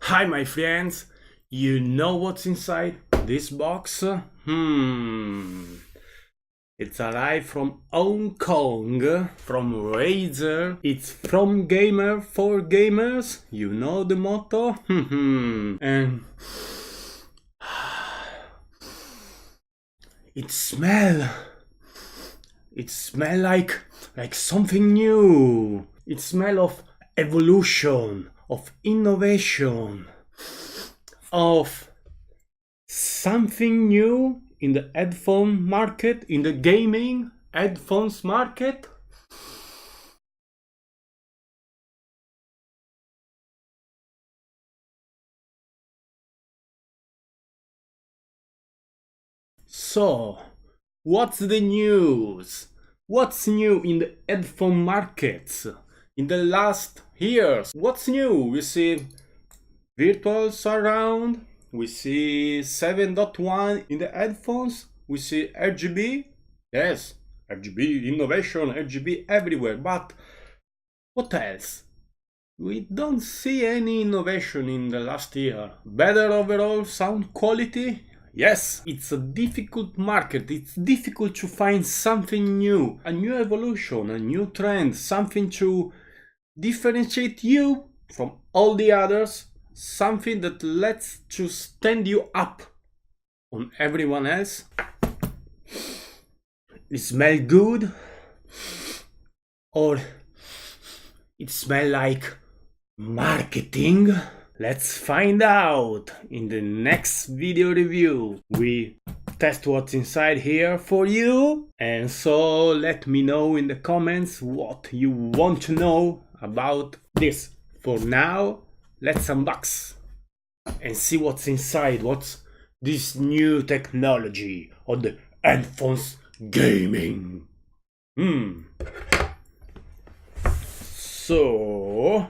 Hi my friends, you know what's inside this box? It's arrived from Hong Kong, from Razer. It's from gamer for gamers, you know the motto? And it smell like something new. It smell of evolution, of innovation, of something new in the headphone market, in the gaming headphones market. So, what's the news? What's new in the headphone markets in the last years? What's new? We see virtual surround, we see 7.1 in the headphones, we see RGB. Yes, RGB innovation, RGB everywhere, but what else? We don't see any innovation in the last year. Better overall sound quality? Yes, it's a difficult market. It's difficult to find something new, a new evolution, a new trend, something to differentiate you from all the others, something that lets to stand you up on everyone else. It smells good, or it smells like marketing? Let's find out in the next video review. We test what's inside here for you, and so let me know in the comments what you want to know about this. For now, let's unbox and see what's inside, what's this new technology on the headphones gaming. So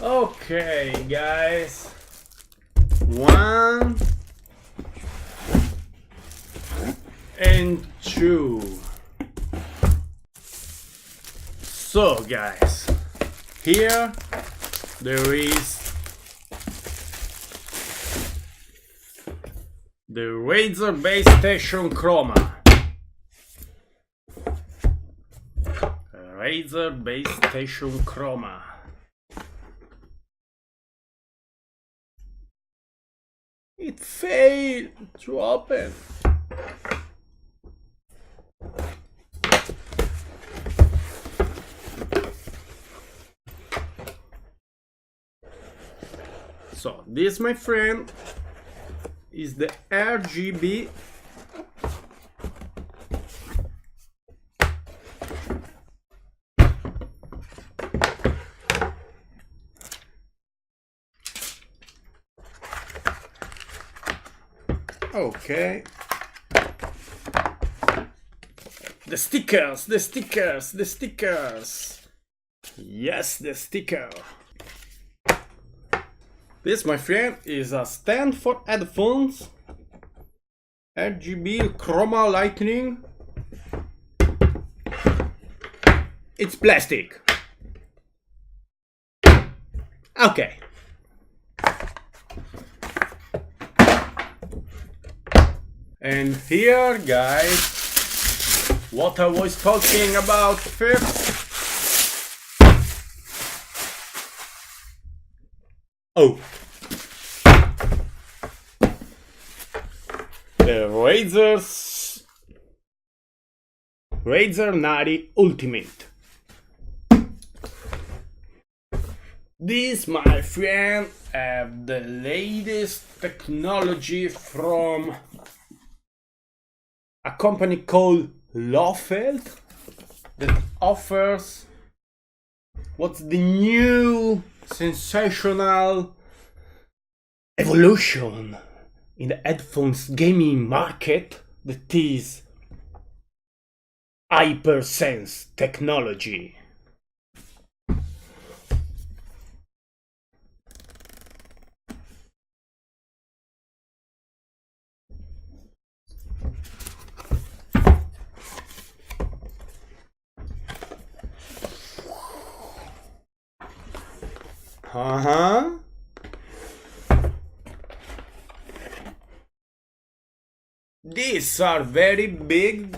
okay, guys. 1 and 2. So, guys, here there is the Razer base station Chroma. Razer base station Chroma. It failed to open. So this, my friend, is the RGB okay. The stickers. Yes, the sticker. This, my friend, is a stand for headphones. RGB Chroma lightning. It's plastic. Okay. And here, guys, what I was talking about first. Oh, the Razer Nari Ultimate. This, my friend, have the latest technology from a company called Lofeld that offers what's the new sensational evolution in the headphones gaming market, that is Hypersense Technology. Uh-huh. These are very big.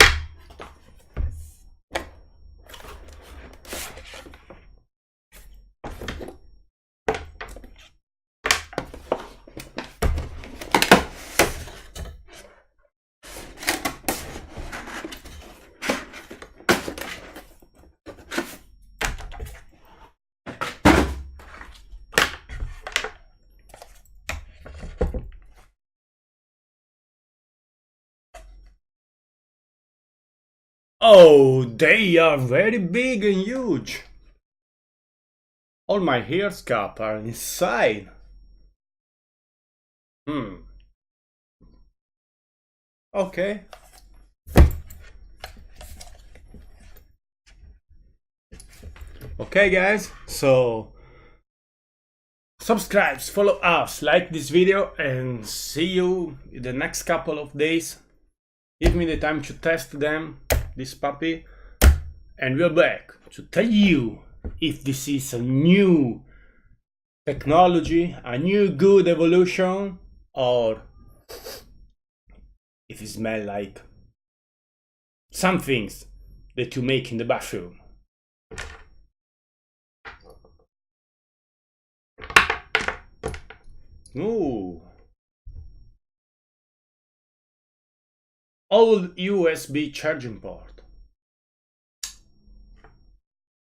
Oh, they are very big and huge. All my hairs cap are inside. Okay. Okay, guys, so subscribe, follow us, like this video, and see you in the next couple of days. Give me the time to test them, this puppy, and we're back to tell you if this is a new technology, a new good evolution, or if it smells like some things that you make in the bathroom. Ooh. Old USB charging port.